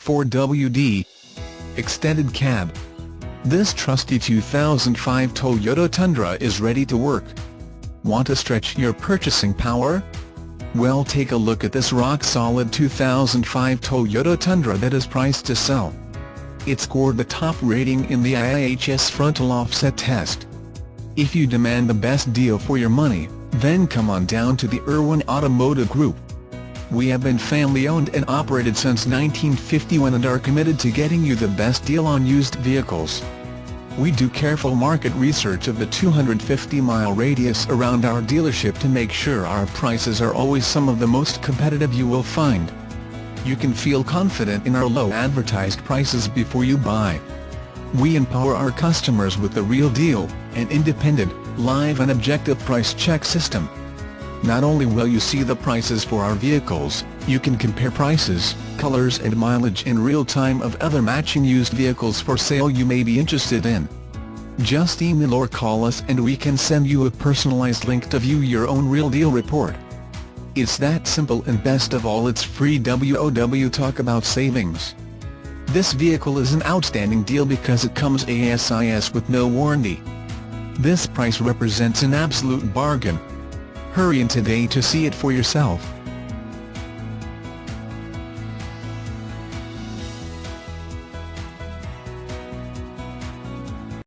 4WD. Extended cab. This trusty 2005 Toyota Tundra is ready to work. Want to stretch your purchasing power? Well, take a look at this rock-solid 2005 Toyota Tundra that is priced to sell. It scored the top rating in the IIHS frontal offset test. If you demand the best deal for your money, then come on down to the Irwin Automotive Group. We have been family-owned and operated since 1951 and are committed to getting you the best deal on used vehicles. We do careful market research of the 250-mile radius around our dealership to make sure our prices are always some of the most competitive you will find. You can feel confident in our low advertised prices before you buy. We empower our customers with the real deal, an independent, live and objective price check system. Not only will you see the prices for our vehicles, you can compare prices, colors and mileage in real time of other matching used vehicles for sale you may be interested in. Just email or call us and we can send you a personalized link to view your own real deal report. It's that simple, and best of all, it's free. WOW, talk about savings. This vehicle is an outstanding deal because it comes ASIS with no warranty. This price represents an absolute bargain. Hurry in today to see it for yourself.